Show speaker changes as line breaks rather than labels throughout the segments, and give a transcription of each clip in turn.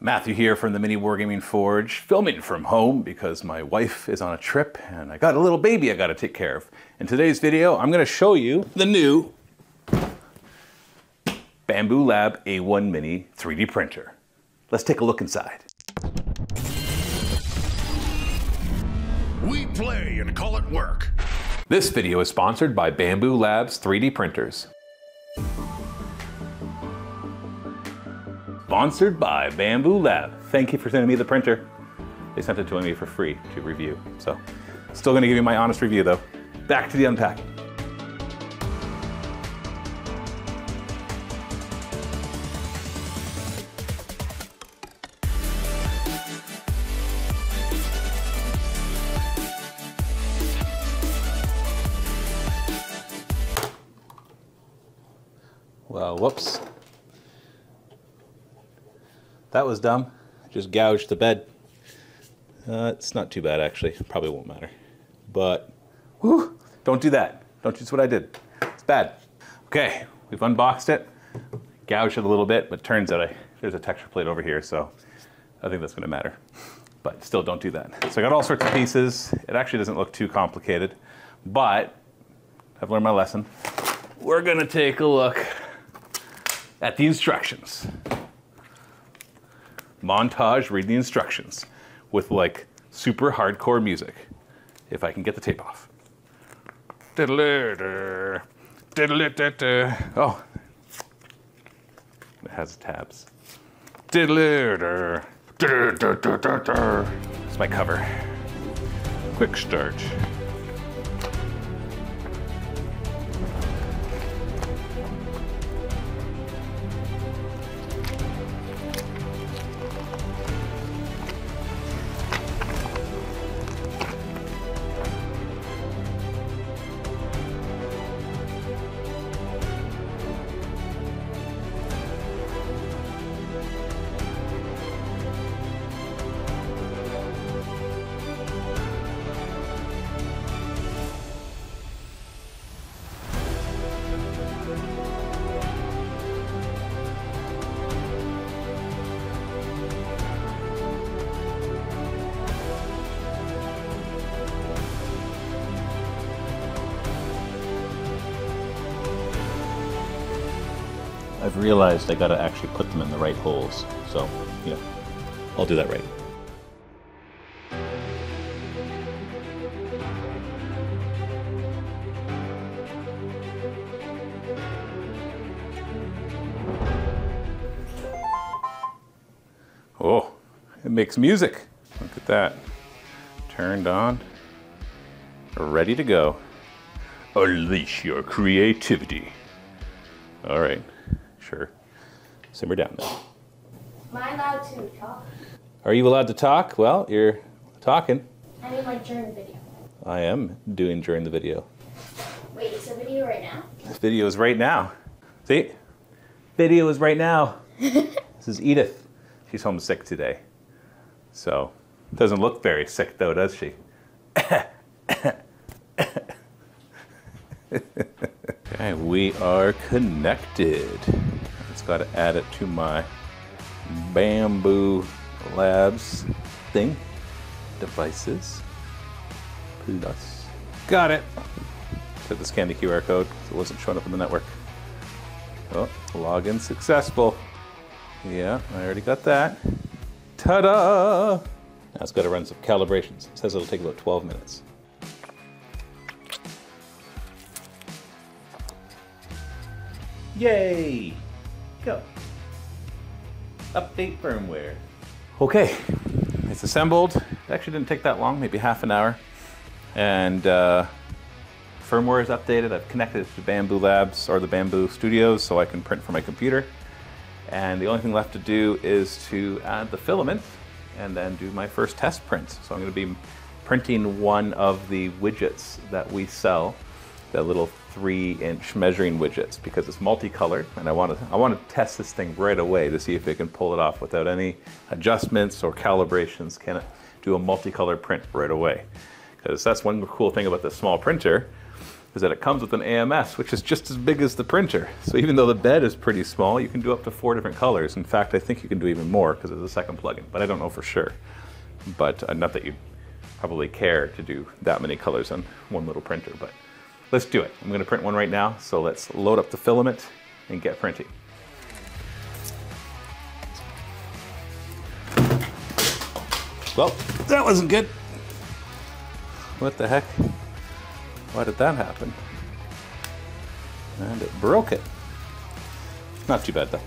Matthew here from the Mini Wargaming Forge, filming from home because my wife is on a trip and I got a little baby I gotta take care of. In today's video, I'm gonna show you the new Bambu Labs A1 Mini 3D printer. Let's take a look inside.
We play and call it work.
This video is sponsored by Bambu Labs 3D printers. Sponsored by Bambu Lab. Thank you for sending me the printer. They sent it to me for free to review. So, still gonna give you my honest review though. Back to the unpacking. Well, whoops. That was dumb. Just gouged the bed. It's not too bad actually. Probably won't matter. But, whew, don't do that. Don't do what I did. It's bad. Okay, we've unboxed it. Gouged it a little bit, but turns out there's a texture plate over here, so I think that's gonna matter. But still, don't do that. So I got all sorts of pieces. It actually doesn't look too complicated, but I've learned my lesson. We're gonna take a look at the instructions. Montage, read the instructions with like super hardcore music, if I can get the tape off. Oh, it has tabs. It's my cover. Quick start. I've realized I gotta actually put them in the right holes. So, yeah, I'll do that right. Oh, it makes music. Look at that. Turned on, ready to go. Unleash your creativity. All right. Sure. Simmer down now.
Am I allowed to talk?
Are you allowed to talk? Well, you're talking.
I mean, like during the video.
I am doing during the video.
Wait, it's a video right now?
This video is right now. See? Video is right now. This is Edith. She's homesick today. So, doesn't look very sick though, does she? Okay, we are connected. Just got to add it to my Bambu Labs thing. Devices. Plus. Got it. Had to scan the QR code because it wasn't showing up in the network. Oh, login successful. Yeah, I already got that. Ta-da! Now it's got to run some calibrations. It says it'll take about 12 minutes. Yay! Go. Update firmware. Okay, it's assembled. It actually didn't take that long, maybe half an hour. And firmware is updated. I've connected it to Bambu Labs or the Bambu Studios so I can print from my computer. And the only thing left to do is to add the filament and then do my first test print. So I'm going to be printing one of the widgets that we sell, the little 3-inch measuring widgets, because it's multicolored and I want to test this thing right away to see if it can pull it off without any adjustments or calibrations. Can it do a multicolor print right away? Because that's one cool thing about this small printer is that it comes with an AMS, which is just as big as the printer. So even though the bed is pretty small, you can do up to 4 different colors. In fact, I think you can do even more because there's a second plugin, but I don't know for sure. But not that you probably care to do that many colors on one little printer, but let's do it. I'm going to print one right now, so let's load up the filament and get printing. Well, that wasn't good. What the heck? Why did that happen? And it broke it. Not too bad though.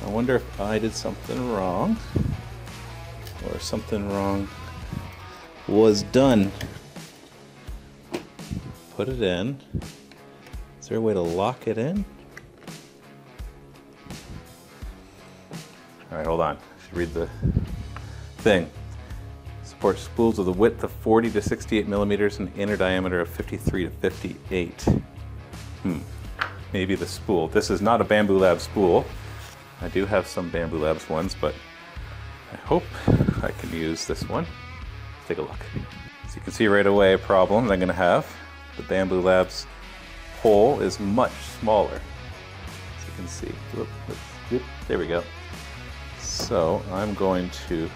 I wonder if I did something wrong, or something wrong was done. Put it in. Is there a way to lock it in? All right, hold on. I should read the thing. Supports spools with a width of 40 to 68 millimeters and inner diameter of 53 to 58. Maybe the spool. This is not a Bambu Labs spool. I do have some Bambu Labs ones, but I hope I can use this one. Let's take a look. So you can see right away a problem that I'm going to have. The Bambu Labs hole is much smaller. As you can see. Whoop, there we go. So I'm going to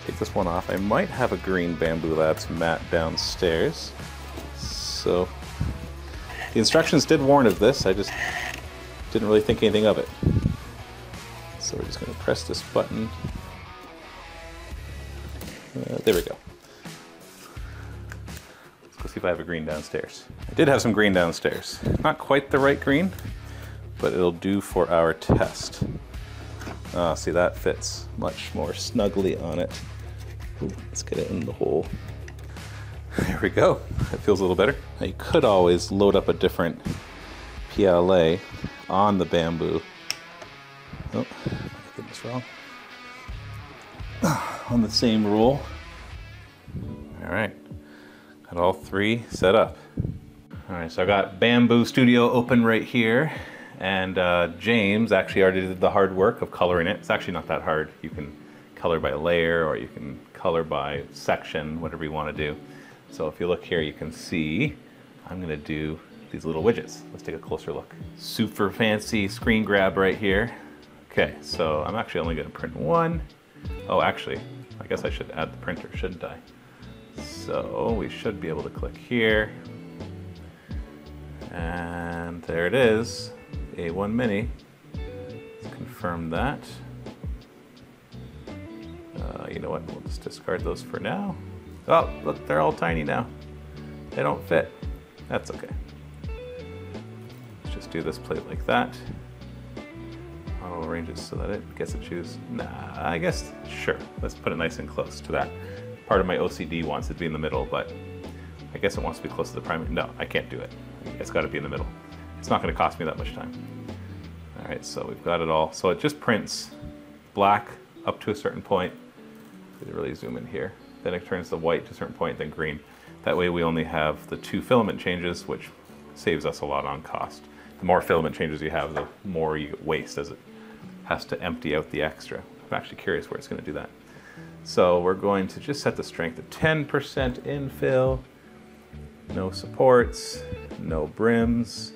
take this one off. I might have a green Bambu Labs mat downstairs. So the instructions did warn of this. I just didn't really think anything of it. So we're just going to press this button. There we go. Let's go see if I have a green downstairs. I did have some green downstairs. Not quite the right green, but it'll do for our test. See, that fits much more snugly on it. Ooh, let's get it in the hole. There we go. That feels a little better. Now you could always load up a different PLA on the Bambu. Oh, I did this wrong. On the same roll. All right, got all 3 set up. All right, so I got Bambu Studio open right here. And James actually already did the hard work of coloring it. It's actually not that hard. You can color by layer, or you can color by section, whatever you want to do. So if you look here, you can see I'm going to do these little widgets. Let's take a closer look. Super fancy screen grab right here. Okay, so I'm actually only going to print one. Oh, actually, I guess I should add the printer, shouldn't I? So we should be able to click here. And there it is. A1 Mini. Let's confirm that. You know what, we'll just discard those for now. Oh, look, they're all tiny now. They don't fit. That's okay. Let's just do this plate like that. I'll arrange it so that it gets to choose. Nah, I guess, sure. Let's put it nice and close to that. Part of my OCD wants it to be in the middle, but I guess it wants to be close to the primary. No, I can't do it. It's got to be in the middle. It's not going to cost me that much time. All right, so we've got it all. So it just prints black up to a certain point. Really zoom in here. Then it turns the white to a certain point, then green. That way we only have the 2 filament changes, which saves us a lot on cost. The more filament changes you have, the more you waste, as it has to empty out the extra. I'm actually curious where it's going to do that. So we're going to just set the strength to 10% infill, no supports, no brims,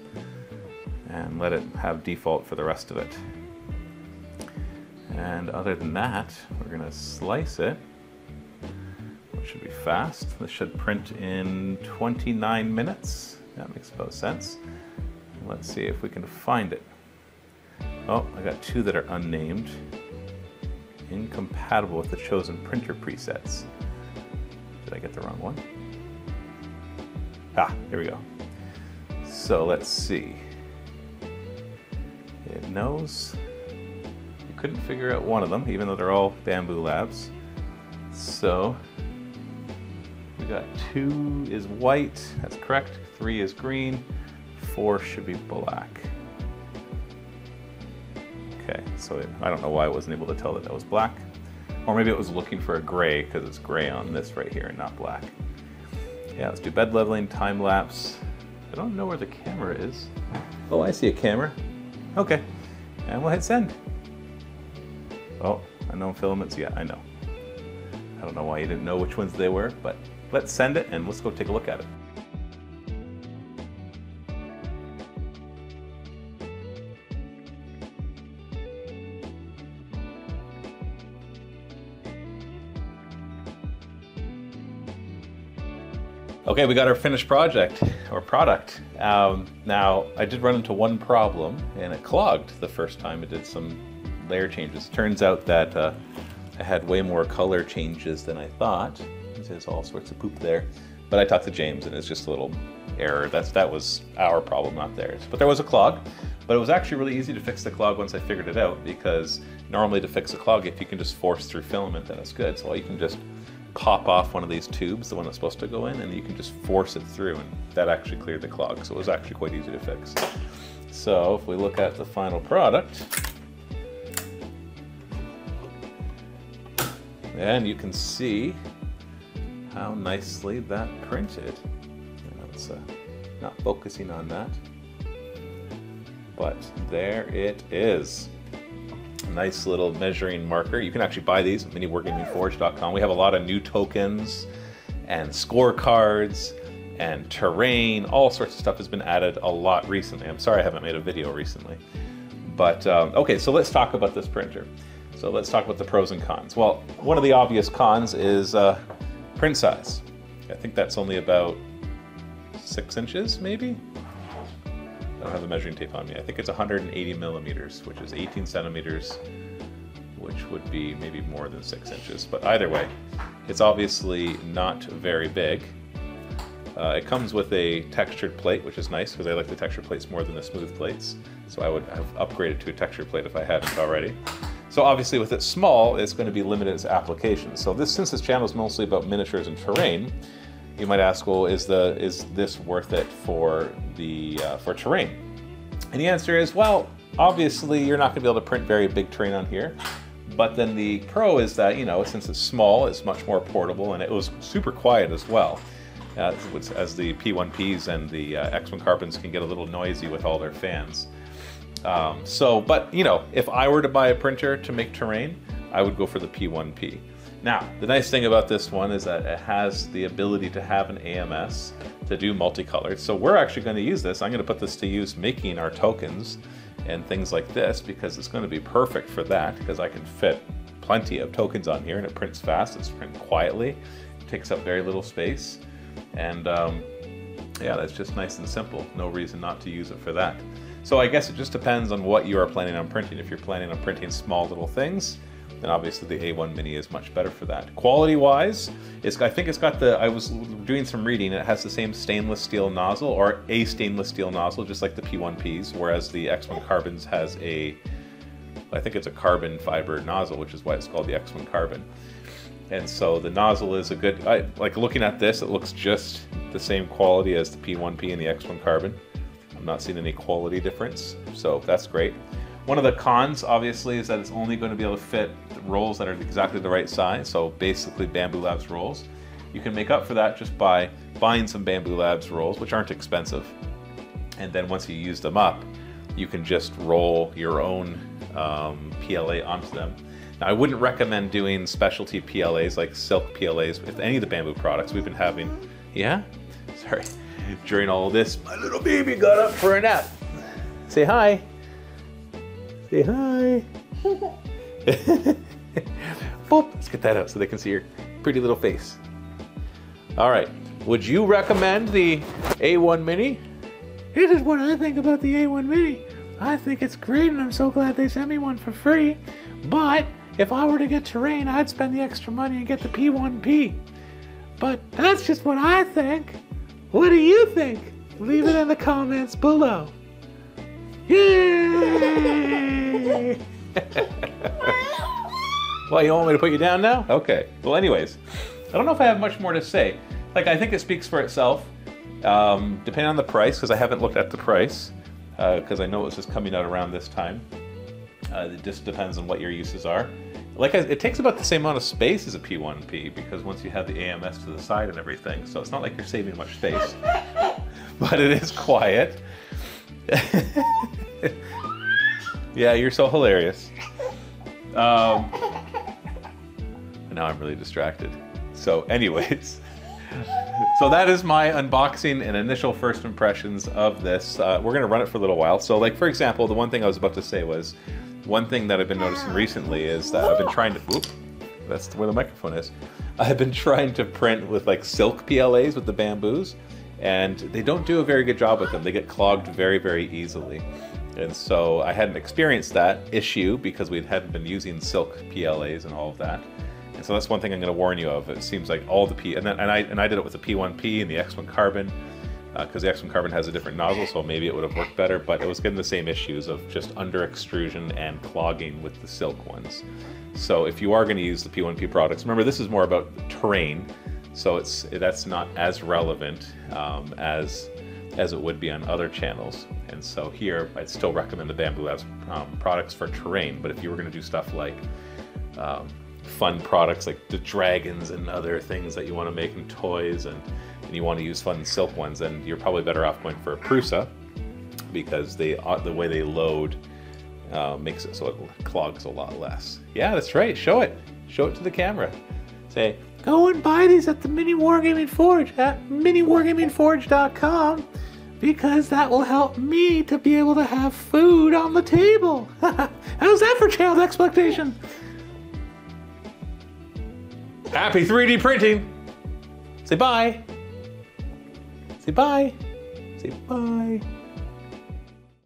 and let it have default for the rest of it. And other than that, we're going to slice it, which should be fast. This should print in 29 minutes. That makes about sense. Let's see if we can find it. Oh, I got 2 that are unnamed. Incompatible with the chosen printer presets. Did I get the wrong one? Ah, here we go. So let's see. It knows. Couldn't figure out one of them, even though they're all Bambu Labs. So we got 2 is white, that's correct. 3 is green. 4 should be black. Okay, so I don't know why I wasn't able to tell that that was black. Or maybe it was looking for a gray because it's gray on this right here and not black. Yeah, let's do bed leveling, time lapse. I don't know where the camera is. Oh, I see a camera. Okay, and we'll hit send. Oh, unknown filaments, yeah, I know. I don't know why you didn't know which ones they were, but let's send it and let's go take a look at it. Okay, we got our finished project, or product. Now, I did run into one problem, and it clogged the first time it did some layer changes. Turns out that I had way more color changes than I thought. There's all sorts of poop there. But I talked to James, and it's just a little error. That was our problem, not theirs. But there was a clog, but it was actually really easy to fix the clog once I figured it out, because normally to fix a clog, if you can just force through filament, then it's good. So you can just pop off one of these tubes, the one that's supposed to go in, and you can just force it through, and that actually cleared the clog. So it was actually quite easy to fix. So if we look at the final product, and you can see how nicely that printed. It's not focusing on that, but there it is. Nice little measuring marker. You can actually buy these at miniwargamingforge.com. We have a lot of new tokens and scorecards and terrain. All sorts of stuff has been added a lot recently. I'm sorry I haven't made a video recently. But okay, so let's talk about this printer. So let's talk about the pros and cons. Well, one of the obvious cons is print size. I think that's only about 6 inches, maybe? I don't have the measuring tape on me. I think it's 180 millimeters, which is 18 centimeters, which would be maybe more than 6 inches. But either way, it's obviously not very big. It comes with a textured plate, which is nice because I like the textured plates more than the smooth plates. So I would have upgraded to a textured plate if I hadn't already. So obviously with it small, it's going to be limited its applications. So since this channel is mostly about miniatures and terrain, you might ask, well, is this worth it for terrain? And the answer is, well, obviously you're not going to be able to print very big terrain on here. But then the pro is that, you know, since it's small, it's much more portable, and it was super quiet as well. As the P1Ps and the X1 Carbons can get a little noisy with all their fans. But you know, if I were to buy a printer to make terrain, I would go for the P1P. Now, the nice thing about this one is that it has the ability to have an AMS to do multicolored. So we're actually going to use this. I'm going to put this to use making our tokens and things like this, because it's going to be perfect for that, because I can fit plenty of tokens on here and it prints fast. It's printed quietly. It takes up very little space. And yeah, that's just nice and simple. No reason not to use it for that. So I guess it just depends on what you are planning on printing. If you're planning on printing small little things, then obviously the A1 Mini is much better for that. Quality-wise, I think it's got I was doing some reading, it has the same stainless steel nozzle, or a stainless steel nozzle, just like the P1Ps, whereas the X1 Carbons has I think it's a carbon fiber nozzle, which is why it's called the X1 Carbon. And so the nozzle is a good, like looking at this, it looks just the same quality as the P1P and the X1 Carbon. I'm not seeing any quality difference, so that's great. One of the cons, obviously, is that it's only going to be able to fit the rolls that are exactly the right size, so basically Bambu Labs rolls. You can make up for that just by buying some Bambu Labs rolls, which aren't expensive. And then once you use them up, you can just roll your own PLA onto them. Now, I wouldn't recommend doing specialty PLAs like silk PLAs with any of the Bambu products we've been having. Yeah? Sorry. During all this, my little baby got up for a nap. Say hi. Say hi. Boop. Let's get that out so they can see your pretty little face. All right. Would you recommend the A1 Mini? This is what I think about the A1 Mini. I think it's great, and I'm so glad they sent me one for free. But if I were to get terrain, I'd spend the extra money and get the P1P. But that's just what I think. What do you think? Leave it in the comments below. Yay! Well, you want me to put you down now? Okay. Well, anyways, I don't know if I have much more to say. Like, I think it speaks for itself. Depending on the price, because I haven't looked at the price, because I know it's just coming out around this time. It just depends on what your uses are. Like, it takes about the same amount of space as a P1P, because once you have the AMS to the side and everything, so it's not like you're saving much space. But it is quiet. Yeah, you're so hilarious. Now I'm really distracted. So anyways, so that is my unboxing and initial first impressions of this. We're gonna run it for a little while. So like, for example, the one thing I was about to say was, one thing that I've been noticing recently is that I've been trying to, whoop, that's where the microphone is. I've been trying to print with like silk PLAs with the bamboos, and they don't do a very good job with them. They get clogged very, very easily. And so I hadn't experienced that issue because we hadn't been using silk PLAs and all of that. And so that's one thing I'm going to warn you of. It seems like all the I did it with the P1P and the X1 Carbon, because the X1 Carbon has a different nozzle, so maybe it would have worked better, but it was getting the same issues of just under extrusion and clogging with the silk ones. So if you are going to use the P1P products, remember this is more about terrain, so that's not as relevant as it would be on other channels. And so here I'd still recommend the Bambu Labs products for terrain, but if you were going to do stuff like fun products like the dragons and other things that you want to make in toys, and you want to use fun silk ones, then you're probably better off going for a Prusa, because the way they load makes it so it clogs a lot less. Yeah, that's right. Show it to the camera. Say, go and buy these at the Mini Wargaming Forge at miniwargamingforge.com, because that will help me to be able to have food on the table. How's that for child exploitation? Happy 3D printing. Say bye. Say bye. Say bye.